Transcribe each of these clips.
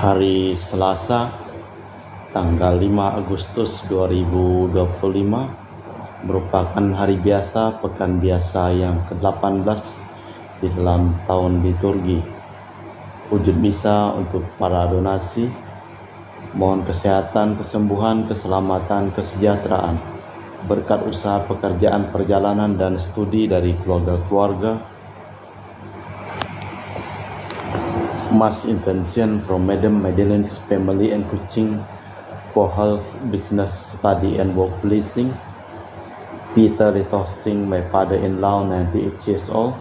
Hari Selasa, tanggal 5 Agustus 2025, merupakan hari biasa pekan biasa yang ke-18 di dalam tahun liturgi. Wujud misa untuk para donasi, mohon kesehatan, kesembuhan, keselamatan, kesejahteraan, berkat usaha pekerjaan, perjalanan, dan studi dari keluarga-keluarga. Mass intention from Madam Madeleine's family and Kuching for health, business, study, and work blessing. Peter Litosing, my father-in-law, 98 years old.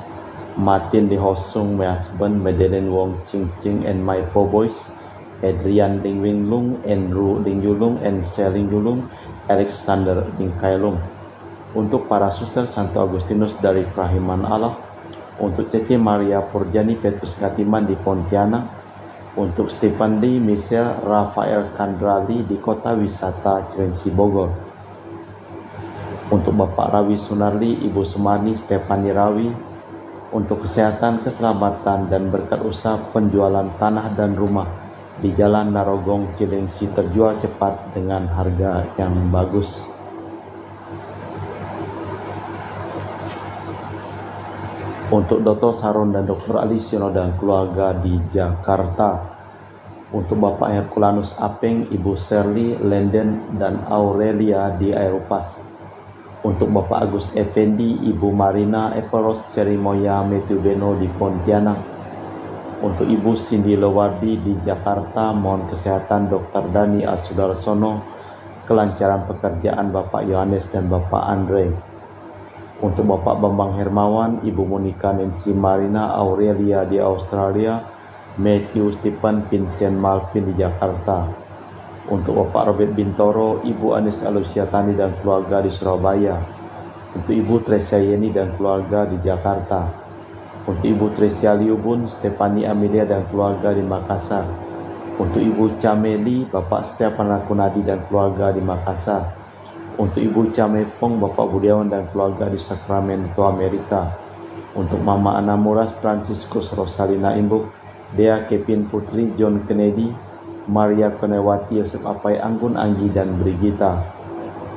Martin Lihosung, my husband. Madeleine Wong Ching Ching, and my 4 boys. Adrian Ling Wing Lung, Andrew Ling Yulung, and Seling Yulung, Alexander Ling Kailung. Untuk para suster Santo Agustinus dari Kerahiman Allah, untuk Cece Maria Purjani Petrus Ngatiman di Pontianak, untuk Stephen Lee, Michelle, Rafael Kandrali di Kota Wisata Cilengsi Bogor, untuk Bapak Rawi Sunarli, Ibu Sumarni, Stefani Rawi, untuk kesehatan, keselamatan, dan berkat usaha penjualan tanah dan rumah di Jalan Narogong Cilengsi terjual cepat dengan harga yang bagus. Untuk Dr. Saron dan Dr. Alisiono dan keluarga di Jakarta, untuk Bapak Herculanus Apeng, Ibu Shirley, Lenden, dan Aurelia di Aeropas, untuk Bapak Agus Effendi, Ibu Marina, Eperos, Cerimoya, Matthew Beno di Pontianak, untuk Ibu Cindy Lewardi di Jakarta, mohon kesehatan Dr. Dani Asudarsono, kelancaran pekerjaan Bapak Yohanes dan Bapak Andre. Untuk Bapak Bambang Hermawan, Ibu Monica Nancy Marina Aurelia di Australia, Matthew Stephen Vincent Malvin di Jakarta. Untuk Bapak Robert Bintoro, Ibu Anis Alusiatani dan keluarga di Surabaya. Untuk Ibu Tresia Yeni dan keluarga di Jakarta. Untuk Ibu Tresia Liubun, Stefani Amelia dan keluarga di Makassar. Untuk Ibu Cameli, Bapak Stefan Rakunadi dan keluarga di Makassar. Untuk Ibu Camepong, Bapak Budiawan dan keluarga di Sacramento, Amerika. Untuk Mama Anamuras Franciscus Rosalina Imbuk, Dea Kevin Putri, John Kennedy, Maria Konewati, Yosef Apai Anggun Anggi, dan Brigita.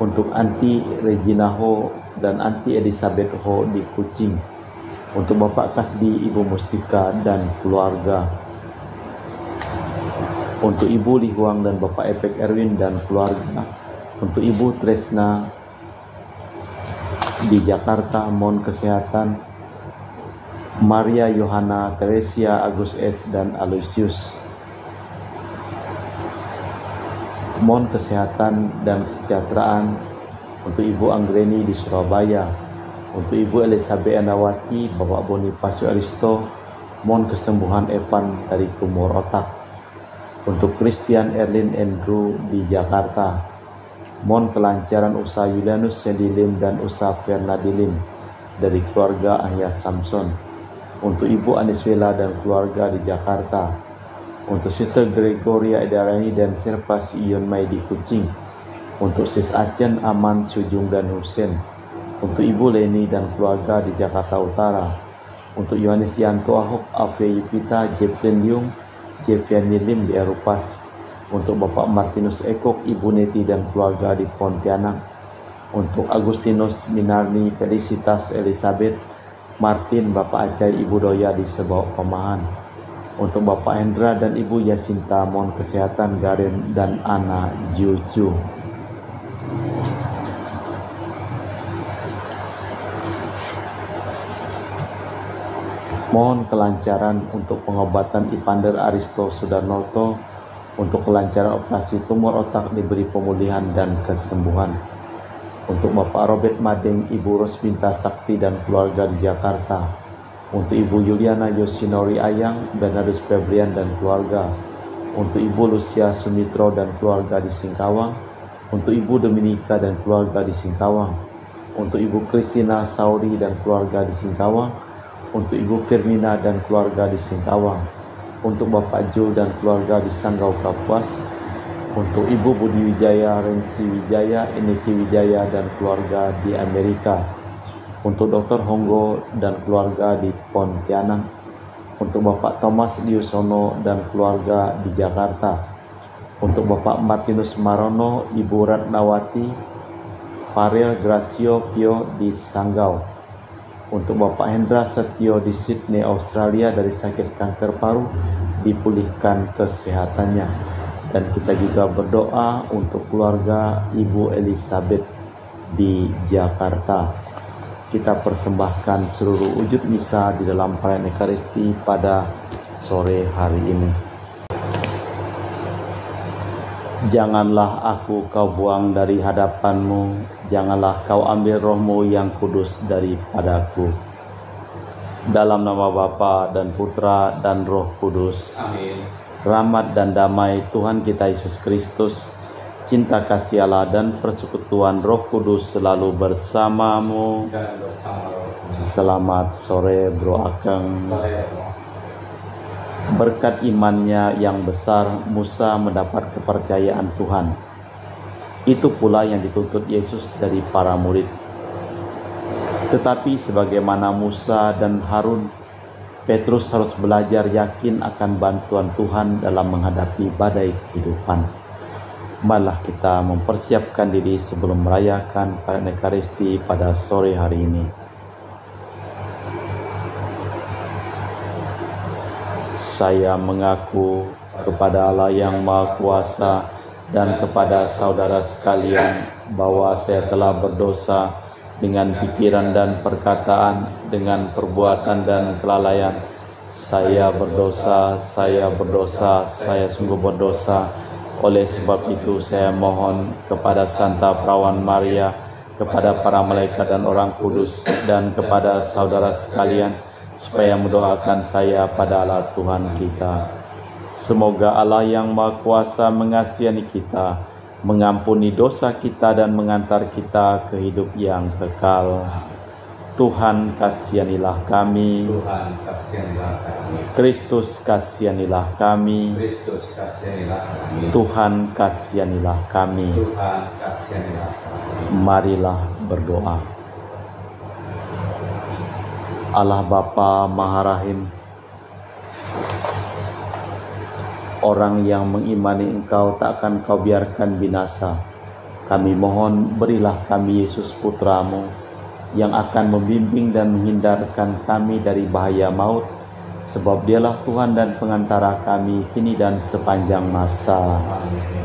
Untuk Anti Regina Ho dan Anti Elizabeth Ho di Kuching. Untuk Bapak Kasdi, Ibu Mustika, dan keluarga. Untuk Ibu Li Huang dan Bapak Epek Erwin dan keluarga. Untuk Ibu Tresna di Jakarta, mohon kesehatan Maria Yohana, Teresia, Agus S, dan Aloysius. Mohon kesehatan dan kesejahteraan untuk Ibu Anggreni di Surabaya. Untuk Ibu Elizabeth Anawati, Bapak Bonifacio Aristo, mohon kesembuhan Evan dari tumor otak. Untuk Christian Erlin Andrew di Jakarta, mohon kelancaran usaha Julianus Sendilim dan usaha Fernadilim dari keluarga Ahya Samson. Untuk Ibu Aniswela dan keluarga di Jakarta. Untuk Sister Gregoria Edarani dan Serpas Ion Mai di Kuching. Untuk Sis Acen, Aman, Sujung, dan Husen. Untuk Ibu Leni dan keluarga di Jakarta Utara. Untuk Yohanes Yanto Ahok, Ave Yupita, Jeffrey Liung, Jeffiani Lim di Eropas. Untuk Bapak Martinus Ekok, Ibu Neti dan keluarga di Pontianak. Untuk Agustinus Minarni, Felicitas Elizabeth, Martin, Bapak Acai, Ibu Doya di Sebawak Pemahan. Untuk Bapak Hendra dan Ibu Yasinta, mohon kesehatan Garen dan Ana Juju. Mohon kelancaran untuk pengobatan Ipander Aristo Sudarnoto. Untuk kelancaran operasi tumor otak diberi pemulihan dan kesembuhan. Untuk Bapak Robert Madeng, Ibu Rosbinta Sakti dan keluarga di Jakarta. Untuk Ibu Yuliana Yosinori Ayang, Bernardus Febrian dan keluarga. Untuk Ibu Lucia Sumitro dan keluarga di Singkawang. Untuk Ibu Dominika dan keluarga di Singkawang. Untuk Ibu Kristina Sauri dan keluarga di Singkawang. Untuk Ibu Firmina dan keluarga di Singkawang. Untuk Bapak Jul dan keluarga di Sanggau Kapuas. Untuk Ibu Budi Wijaya, Rensi Wijaya, Eniki Wijaya dan keluarga di Amerika. Untuk Dr. Honggo dan keluarga di Pontianak. untuk Bapak Thomas Diusono dan keluarga di Jakarta, untuk Bapak Martinus Marono, Ibu Ratnawati, Farel Gracio Pio di Sanggau, untuk Bapak Hendra Setio di Sydney, Australia dari sakit kanker paru, dipulihkan kesehatannya. Dan kita juga berdoa untuk keluarga Ibu Elizabeth di Jakarta. Kita persembahkan seluruh wujud misa di dalam perayaan Ekaristi pada sore hari ini. Janganlah aku kau buang dari hadapanmu, janganlah kau ambil rohmu yang kudus daripadaku. Dalam nama Bapa dan Putra dan Roh Kudus. Amin. Rahmat dan damai Tuhan kita Yesus Kristus, cinta kasih Allah dan persekutuan Roh Kudus selalu bersamamu. Dan bersama Roh. Selamat sore Bro Akeng. Berkat imannya yang besar, Musa mendapat kepercayaan Tuhan. Itu pula yang dituntut Yesus dari para murid. Tetapi sebagaimana Musa dan Harun, Petrus harus belajar yakin akan bantuan Tuhan dalam menghadapi badai kehidupan. Marilah kita mempersiapkan diri sebelum merayakan perayaan Ekaristi pada sore hari ini. Saya mengaku kepada Allah yang Maha Kuasa dan kepada saudara sekalian bahwa saya telah berdosa dengan pikiran dan perkataan, dengan perbuatan dan kelalaian. Saya berdosa, saya sungguh berdosa. Oleh sebab itu saya mohon kepada Santa Perawan Maria, kepada para malaikat dan orang kudus, dan kepada saudara sekalian, supaya mendoakan saya pada Allah Tuhan kita. Semoga Allah yang Maha Kuasa mengasihani kita, mengampuni dosa kita dan mengantar kita ke hidup yang kekal. Tuhan kasihanilah kami. Tuhan kasihanilah kami. Kristus kasihanilah kami. Kristus kasihanilah kami. Tuhan kasihanilah kami. Tuhan kasihanilah kami. Marilah berdoa. Allah Bapa Maha Rahim, orang yang mengimani Engkau tak akan Kau biarkan binasa. Kami mohon berilah kami Yesus Putramu yang akan membimbing dan menghindarkan kami dari bahaya maut, sebab Dialah Tuhan dan pengantara kami kini dan sepanjang masa.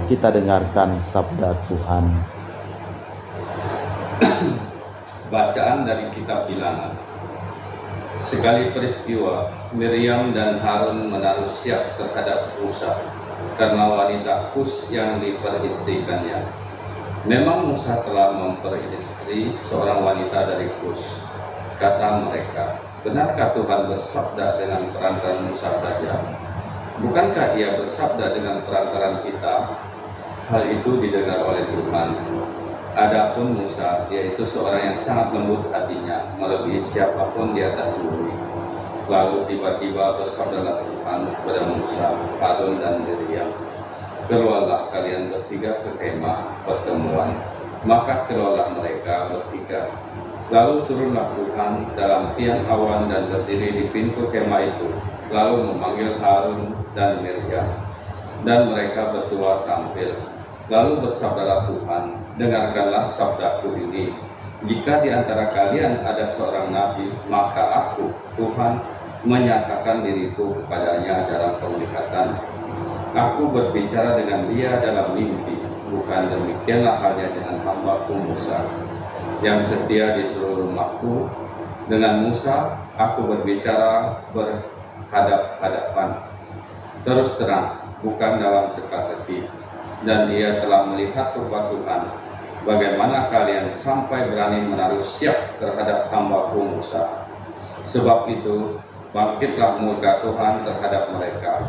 Kita dengarkan sabda Tuhan. Bacaan dari kitab Bilangan. Sekali peristiwa, Miriam dan Harun menaruh siap terhadap Musa karena wanita Kus yang diperistrikannya. Memang Musa telah memperistri seorang wanita dari Kus. Kata mereka, benarkah Tuhan bersabda dengan perantaran Musa saja? Bukankah Ia bersabda dengan perantaran kita? Hal itu didengar oleh Tuhan. Adapun Musa, yaitu seorang yang sangat lembut hatinya, melebihi siapapun di atas bumi. Lalu tiba-tiba bersabdalah Tuhan kepada Musa, Harun dan Miriam, keluarlah kalian bertiga ke kemah pertemuan. Maka keluarlah mereka bertiga. Lalu turunlah Tuhan dalam tiang awan dan berdiri di pintu kemah itu, lalu memanggil Harun dan Miriam. Dan mereka berdua tampil. Lalu bersabdalah Tuhan, dengarkanlah sabdaku ini. Jika di antara kalian ada seorang nabi, maka aku, Tuhan, menyatakan diriku kepadanya dalam penglihatan. Aku berbicara dengan dia dalam mimpi. Bukan demikianlah halnya dengan hamba-Ku Musa, yang setia di seluruh rumahku. Dengan Musa, aku berbicara berhadap-hadapan. Terus terang, bukan dalam teka-teki. Dan ia telah melihat rupa Tuhan. Bagaimana kalian sampai berani menaruh siap terhadap hamba-Ku Musa? Sebab itu, bangkitlah murka Tuhan terhadap mereka.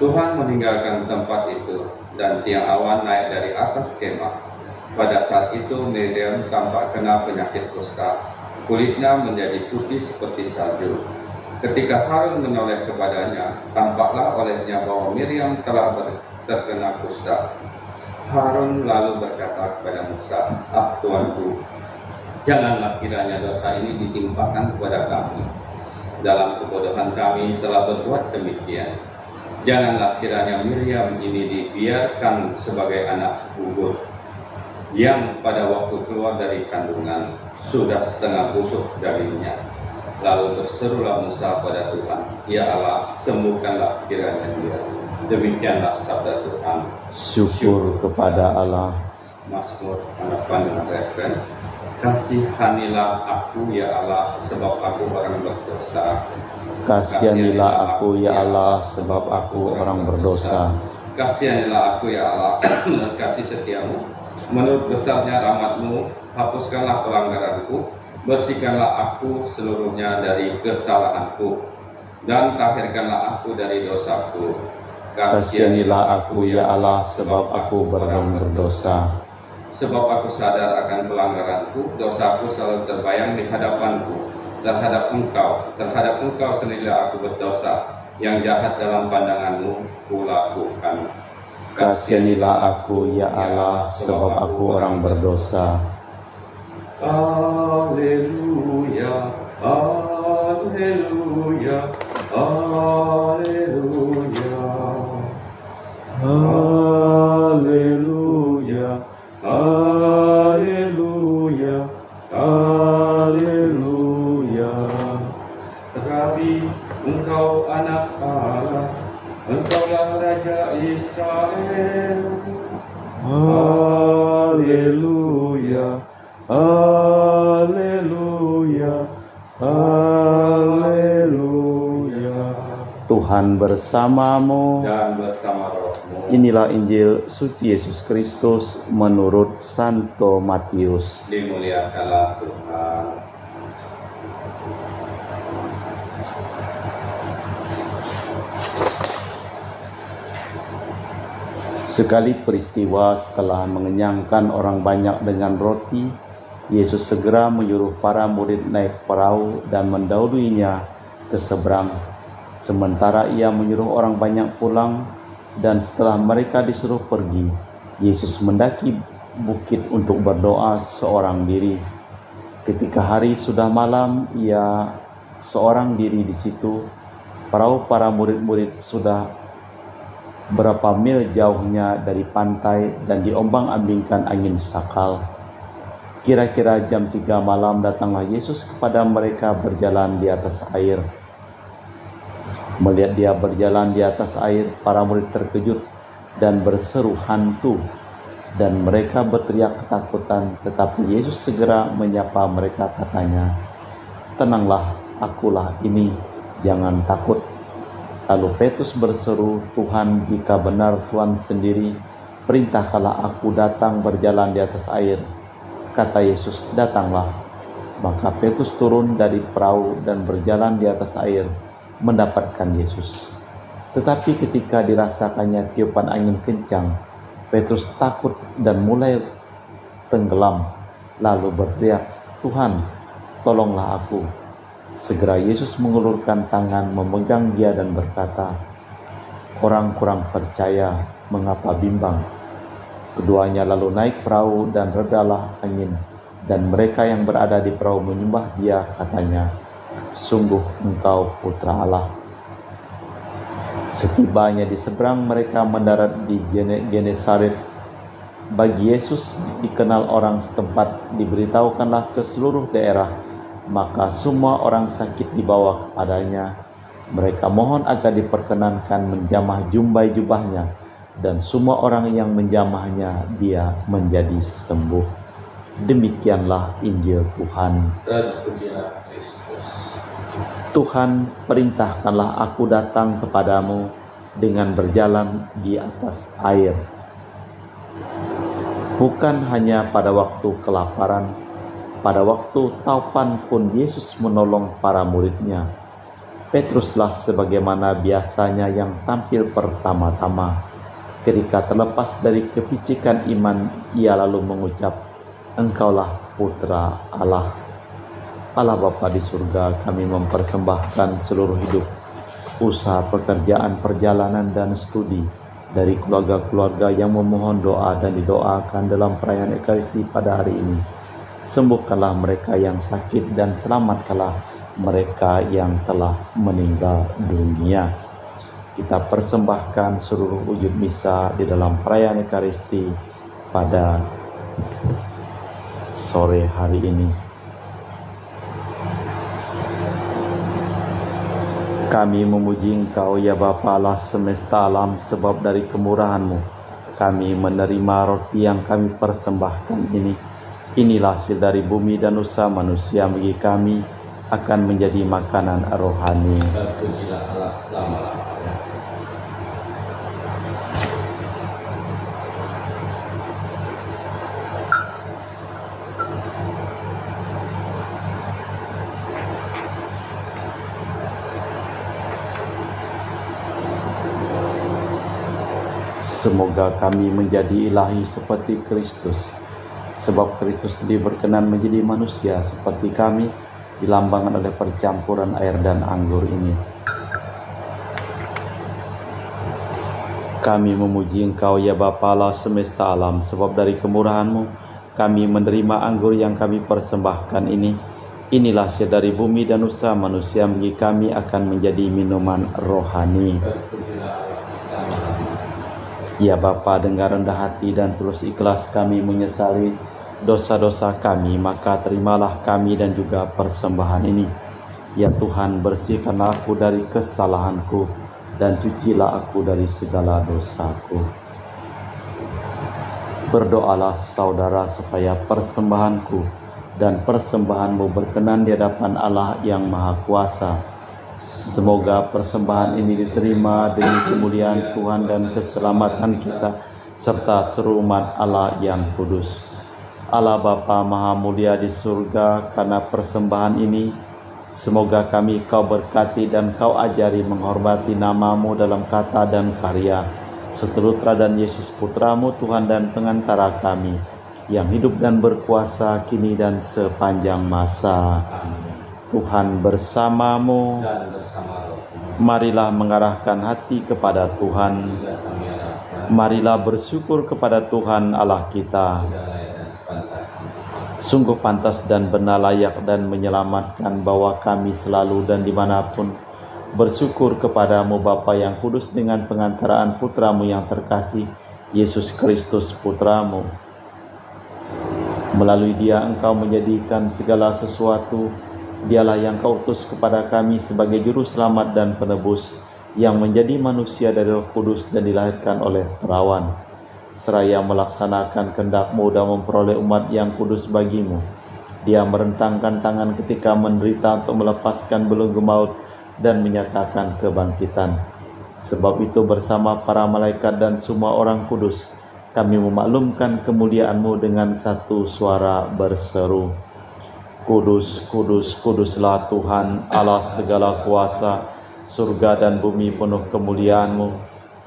Tuhan meninggalkan tempat itu, dan tiang awan naik dari atas kemah. Pada saat itu Miriam tampak kena penyakit kusta. Kulitnya menjadi putih seperti salju. Ketika Harun menoleh kepadanya, tampaklah olehnya bahwa Miriam telah terkena kusta. Harun lalu berkata kepada Musa, Tuanku, janganlah kiranya dosa ini ditimpakan kepada kami. dalam kebodohan kami telah berbuat demikian. Janganlah kiranya Miriam ini dibiarkan sebagai anak unggur, yang pada waktu keluar dari kandungan sudah setengah busuk dagingnya. Lalu berserulah Musa pada Tuhan, Ya Allah, sembuhkanlah kiranya dia. Demikianlah sabda Tuhan. Syukur kepada Allah. Mazmur harapan dengan referen. Kasihanilah aku ya Allah, sebab aku orang berdosa. Kasihanilah aku ya Allah, sebab aku orang berdosa. Kasihanilah aku ya Allah, menurut kasih setiamu, menurut besarnya rahmatmu, hapuskanlah pelanggaranku, bersihkanlah aku seluruhnya dari kesalahanku, dan tahirkanlah aku dari dosaku. Kasihanilah aku ya Allah, sebab aku orang berdosa. Sebab aku sadar akan pelanggaranku, dosaku selalu terbayang di hadapanku. Terhadap engkau sendirilah aku berdosa, yang jahat dalam pandanganmu kulakukan. Kasihanilah aku ya Allah, sebab aku orang berdosa. Haleluya, haleluya, haleluya, Haleluya, haleluya, haleluya. Rabi, engkau anak Allah, engkaulah Raja Israel. Haleluya, haleluya, haleluya. Tuhan bersamamu Dan bersama rohmu. Inilah Injil suci Yesus Kristus menurut Santo Matius. Dimuliakanlah Tuhan. Sekali peristiwa setelah mengenyangkan orang banyak dengan roti, Yesus segera menyuruh para murid naik perahu dan mendahuluinya ke seberang. Sementara ia menyuruh orang banyak pulang, dan setelah mereka disuruh pergi, Yesus mendaki bukit untuk berdoa seorang diri. Ketika hari sudah malam, ia seorang diri di situ. Perahu para murid-murid sudah berapa mil jauhnya dari pantai dan diombang-ambingkan angin sakal. Kira-kira jam 3 malam datanglah Yesus kepada mereka berjalan di atas air. Melihat dia berjalan di atas air, para murid terkejut dan berseru hantu, dan mereka berteriak ketakutan. Tetapi Yesus segera menyapa mereka, katanya, "Tenanglah, akulah ini, jangan takut." Lalu Petrus berseru, "Tuhan, jika benar Tuhan sendiri, perintahkanlah aku datang berjalan di atas air." Kata Yesus, "Datanglah." Maka Petrus turun dari perahu dan berjalan di atas air, mendapatkan Yesus. Tetapi ketika dirasakannya tiupan angin kencang, Petrus takut dan mulai tenggelam, lalu berteriak, "Tuhan, tolonglah aku." Segera Yesus mengulurkan tangan, memegang dia dan berkata, "Orang kurang percaya, mengapa bimbang?" Keduanya lalu naik perahu dan redalah angin, dan mereka yang berada di perahu menyembah dia, katanya, "Sungguh engkau putra Allah." Setibanya di seberang, mereka mendarat di Genesaret. Bagi Yesus dikenal orang setempat, diberitahukanlah ke seluruh daerah. Maka semua orang sakit dibawa kepadanya. Mereka mohon agar diperkenankan menjamah jumbai jubahnya, dan semua orang yang menjamahnya dia menjadi sembuh. Demikianlah Injil Tuhan. Terpujilah Kristus. Tuhan, perintahkanlah aku datang kepadamu dengan berjalan di atas air. Bukan hanya pada waktu kelaparan, pada waktu taupan pun Yesus menolong para muridnya. Petruslah sebagaimana biasanya yang tampil pertama-tama. Ketika terlepas dari kepicikan iman, ia lalu mengucap, "Engkaulah putra Allah." Allah Bapa di surga, kami mempersembahkan seluruh hidup, usaha, pekerjaan, perjalanan, dan studi dari keluarga-keluarga yang memohon doa dan didoakan dalam perayaan Ekaristi pada hari ini. Sembuhkanlah mereka yang sakit dan selamatkanlah mereka yang telah meninggal dunia. Kita persembahkan seluruh wujud misa di dalam perayaan Ekaristi pada sore hari ini. Kami memuji Engkau ya Bapa Allah semesta alam, sebab dari kemurahan-Mu kami menerima roti yang kami persembahkan ini. Inilah hasil dari bumi dan usaha manusia bagi kami, akan menjadi makanan rohani. Terpujilah Allah selama-lamanya. Semoga kami menjadi ilahi seperti Kristus, sebab Kristus sendiri berkenan menjadi manusia seperti kami, dilambangkan oleh percampuran air dan anggur ini. Kami memuji Engkau ya Bapa Allah semesta alam, sebab dari kemurahan-Mu kami menerima anggur yang kami persembahkan ini. Inilah hasil dari bumi dan usaha manusia bagi kami, akan menjadi minuman rohani. Ya Bapa, dengan rendah hati dan tulus ikhlas kami menyesali dosa-dosa kami, maka terimalah kami dan juga persembahan ini. Ya Tuhan, bersihkanlah aku dari kesalahanku dan cucilah aku dari segala dosaku. Berdoalah saudara supaya persembahanku dan persembahanmu berkenan di hadapan Allah yang Maha Kuasa. Semoga persembahan ini diterima demi kemuliaan Tuhan dan keselamatan kita, serta seluruh umat Allah yang kudus. Allah Bapa Maha Mulia di surga, karena persembahan ini, semoga kami Kau berkati dan Kau ajari menghormati nama-Mu dalam kata dan karya, seturut teladan Yesus Putra-Mu, Tuhan dan pengantara kami, yang hidup dan berkuasa kini dan sepanjang masa. Tuhan bersamamu. Marilah mengarahkan hati kepada Tuhan. Marilah bersyukur kepada Tuhan Allah kita. Sungguh pantas dan benar, layak dan menyelamatkan bahwa kami selalu dan dimanapun bersyukur kepadamu Bapa yang kudus, dengan pengantaraan Putramu yang terkasih, Yesus Kristus Putramu. Melalui Dia Engkau menjadikan segala sesuatu. Dialah yang Kau utus kepada kami sebagai juru selamat dan penebus, yang menjadi manusia dari Roh Kudus dan dilahirkan oleh perawan, seraya melaksanakan kehendak-Mu dan memperoleh umat yang kudus bagi-Mu. Dia merentangkan tangan ketika menderita untuk melepaskan belenggu maut dan menyatakan kebangkitan. Sebab itu bersama para malaikat dan semua orang kudus, kami memaklumkan kemuliaan-Mu dengan satu suara berseru, Kudus, kudus, kuduslah Tuhan Allah segala kuasa, surga dan bumi penuh kemuliaan-Mu.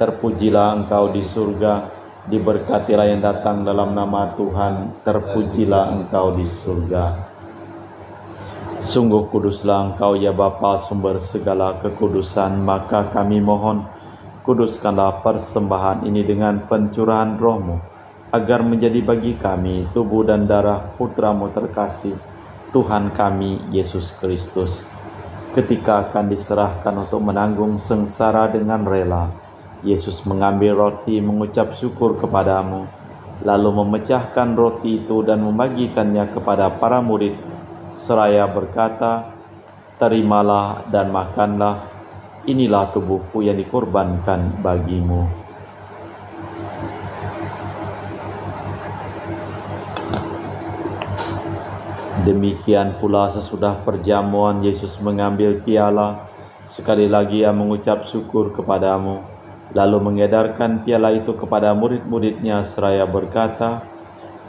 Terpujilah Engkau di surga, diberkatilah yang datang dalam nama Tuhan, terpujilah Engkau di surga. Sungguh kuduslah Engkau ya Bapa, sumber segala kekudusan, maka kami mohon, kuduskanlah persembahan ini dengan pencurahan Roh-Mu, agar menjadi bagi kami tubuh dan darah Putra-Mu terkasih, Tuhan kami Yesus Kristus. Ketika akan diserahkan untuk menanggung sengsara dengan rela, Yesus mengambil roti, mengucap syukur kepadamu, lalu memecahkan roti itu dan membagikannya kepada para murid, seraya berkata, terimalah dan makanlah, inilah tubuhku yang dikorbankan bagimu. Demikian pula sesudah perjamuan, Yesus mengambil piala, sekali lagi Ia mengucap syukur kepadamu, lalu mengedarkan piala itu kepada murid-murid-Nya seraya berkata,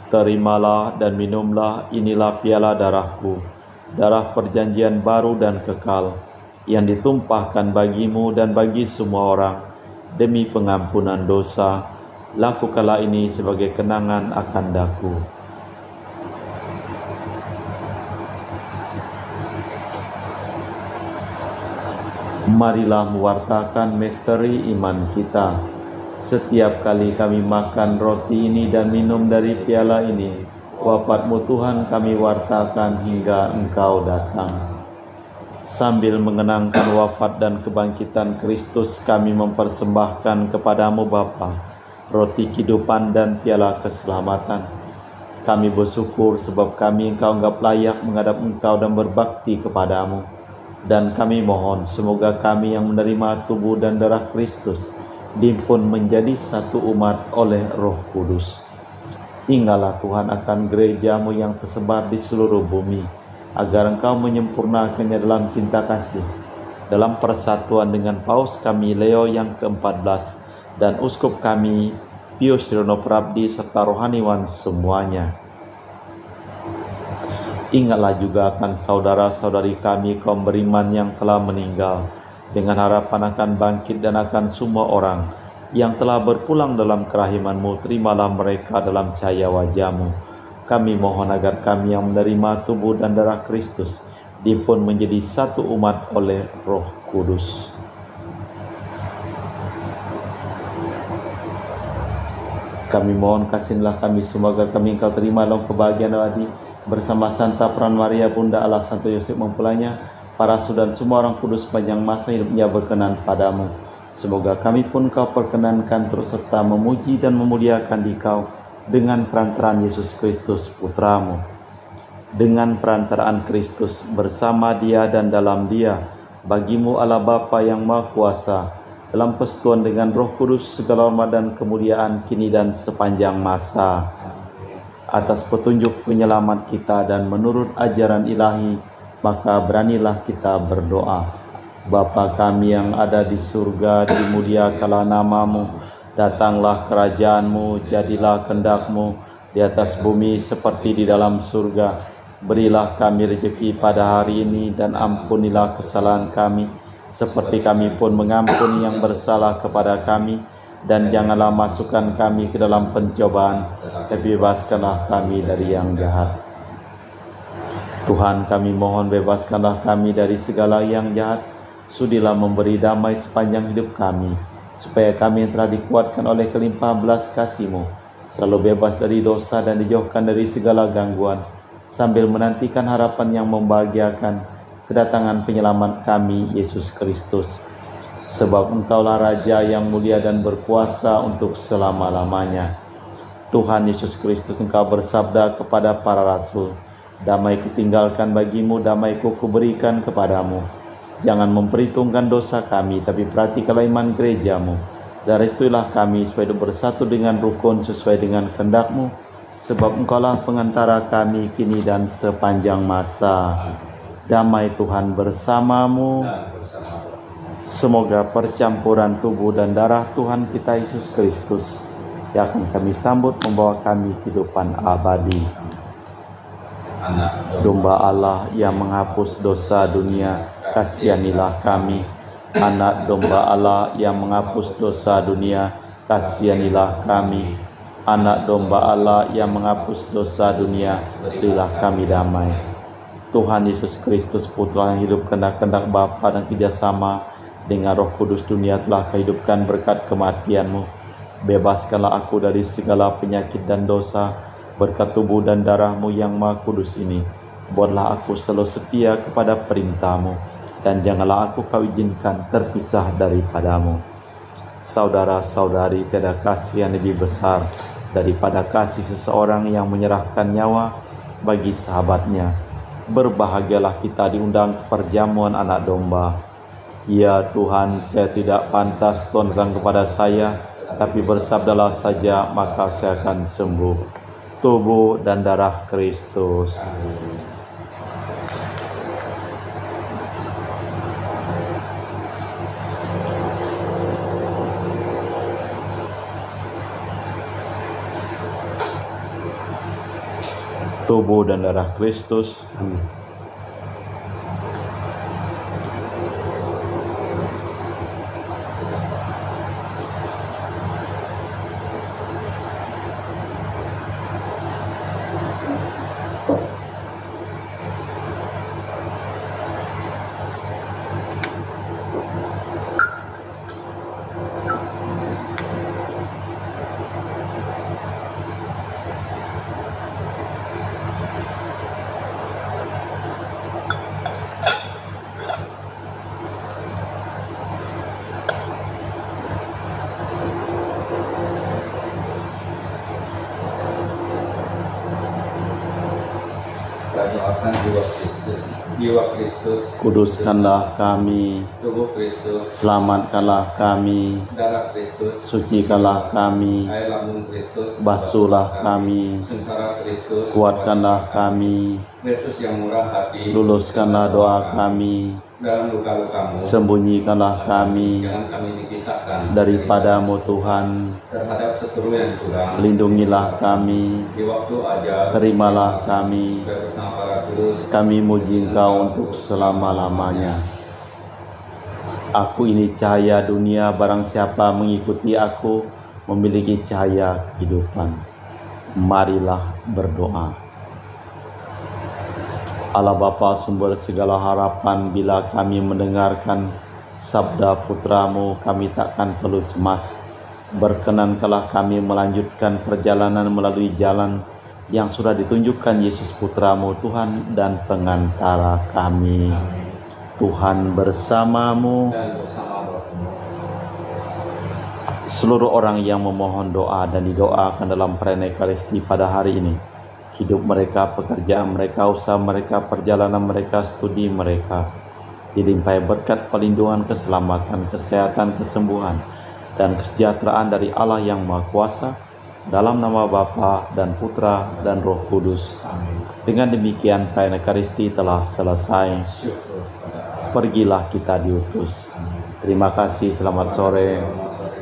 terimalah dan minumlah, inilah piala darahku, darah perjanjian baru dan kekal, yang ditumpahkan bagimu dan bagi semua orang, demi pengampunan dosa. Lakukanlah ini sebagai kenangan akan daku. Marilah mewartakan misteri iman kita. Setiap kali kami makan roti ini dan minum dari piala ini, wafat-Mu Tuhan kami wartakan hingga Engkau datang. Sambil mengenangkan wafat dan kebangkitan Kristus, kami mempersembahkan kepadamu Bapa, roti kehidupan dan piala keselamatan. Kami bersyukur sebab kami Engkau anggap layak menghadap Engkau dan berbakti kepadamu. Dan kami mohon semoga kami yang menerima tubuh dan darah Kristus dihimpun menjadi satu umat oleh Roh Kudus. Ingatlah Tuhan akan gerejamu yang tersebar di seluruh bumi, agar Engkau menyempurnakannya dalam cinta kasih, dalam persatuan dengan Paus kami Leo yang ke-14 dan Uskup kami Pius Rono Prabdi serta rohaniwan semuanya. Ingatlah juga akan saudara-saudari kami kaum beriman yang telah meninggal, dengan harapan akan bangkit dan akan semua orang yang telah berpulang dalam kerahiman-Mu, terimalah mereka dalam cahaya wajah-Mu. Kami mohon agar kami yang menerima tubuh dan darah Kristus dihimpun menjadi satu umat oleh Roh Kudus. Kami mohon kasihlah kami semua agar kami Engkau terima dalam kebahagiaan abadi bersama Santa Peran Maria Bunda Allah, Santo Yosef mempelainya, para rasul dan semua orang kudus panjang masa hidupnya berkenan padamu. Semoga kami pun Kau perkenankan terus serta memuji dan memuliakan Dikau dengan perantaraan Yesus Kristus Putramu. Dengan perantaraan Kristus, bersama Dia dan dalam Dia, bagimu Allah Bapa yang Maha Kuasa, dalam persekutuan dengan Roh Kudus, segala hormat dan kemuliaan kini dan sepanjang masa. Atas petunjuk penyelamat kita dan menurut ajaran ilahi, maka beranilah kita berdoa. Bapa kami yang ada di surga, dimuliakanlah nama-Mu, datanglah kerajaan-Mu, jadilah kehendak-Mu di atas bumi seperti di dalam surga. Berilah kami rezeki pada hari ini dan ampunilah kesalahan kami, seperti kami pun mengampuni yang bersalah kepada kami. Dan janganlah masukkan kami ke dalam pencobaan, tapi bebaskanlah kami dari yang jahat. Tuhan, kami mohon bebaskanlah kami dari segala yang jahat. Sudilah memberi damai sepanjang hidup kami, supaya kami yang telah dikuatkan oleh kelimpahan belas kasih-Mu selalu bebas dari dosa dan dijauhkan dari segala gangguan, sambil menantikan harapan yang membahagiakan, kedatangan penyelamat kami, Yesus Kristus. Sebab Engkaulah Raja yang mulia dan berkuasa untuk selama-lamanya. Tuhan Yesus Kristus, Engkau bersabda kepada para rasul, damai kutinggalkan bagimu, damai kuberikan kepadamu. Jangan memperhitungkan dosa kami, tapi perhatikanlah iman gerejamu. Dan restuilah kami supaya bersatu dengan rukun sesuai dengan kehendak-Mu. Sebab Engkaulah pengantara kami kini dan sepanjang masa. Damai Tuhan bersamamu. Semoga percampuran tubuh dan darah Tuhan kita Yesus Kristus yang akan kami sambut membawa kami kehidupan abadi. Domba Allah yang menghapus dosa dunia, kasihanilah kami. Anak domba Allah yang menghapus dosa dunia, kasihanilah kami. Anak domba Allah yang menghapus dosa dunia, berilah kami damai. Tuhan Yesus Kristus, Putra yang hidup kehendak-kehendak Bapa dan kerjasama dengan Roh Kudus, dunia telah kehidupkan berkat kematian-Mu. Bebaskanlah aku dari segala penyakit dan dosa berkat tubuh dan darah-Mu yang Maha Kudus ini. Buatlah aku selalu setia kepada perintah-Mu, dan janganlah aku Kau izinkan terpisah daripada-Mu. Saudara-saudari, tiada kasih yang lebih besar daripada kasih seseorang yang menyerahkan nyawa bagi sahabatnya. Berbahagialah kita diundang ke perjamuan anak domba. Ya Tuhan, saya tidak pantas Tuhan datang kepada saya, tapi bersabdalah saja, maka saya akan sembuh. Tubuh dan darah Kristus. Tubuh dan darah Kristus. Amin. menyelamatkan jiwa Kristus, Kuduskanlah kami, tubuh Kristus, selamatkanlah kami, darah Kristus, sucikanlah kami, air lambung Kristus, basuhlah kami, sengsara Kristus, kuatkanlah kami, Yesus yang murah hati, luluskanlah doa kami, dalam luka-lukamu, sembunyikanlah kami jangan kami dipisahkan daripadamu Tuhan, terhadap seteru yang curang, lindungilah kami, di waktu ajar, terimalah kami, supaya bersama para kudus, kami muji Engkau untuk selama-lamanya. Aku ini cahaya dunia, barang siapa mengikuti aku memiliki cahaya kehidupan. Marilah berdoa. Allah Bapa sumber segala harapan, bila kami mendengarkan sabda putra-Mu, kami takkan perlu cemas. Berkenankanlah kami melanjutkan perjalanan melalui jalan yang sudah ditunjukkan Yesus putra-Mu, Tuhan dan pengantara kami. Tuhan bersamamu. dan bersama rohmu. Seluruh orang yang memohon doa dan didoakan dalam perayaan Ekaristi pada hari ini, hidup mereka, pekerjaan mereka, usaha mereka, perjalanan mereka, studi mereka, dilimpahi berkat perlindungan, keselamatan, kesehatan, kesembuhan, dan kesejahteraan dari Allah yang Maha Kuasa, dalam nama Bapa dan Putra dan Roh Kudus. Amin. Dengan demikian perayaan Ekaristi telah selesai. Syukur pada Allah. Pergilah kita diutus. Amin. Terima kasih, selamat sore. Selamat sore.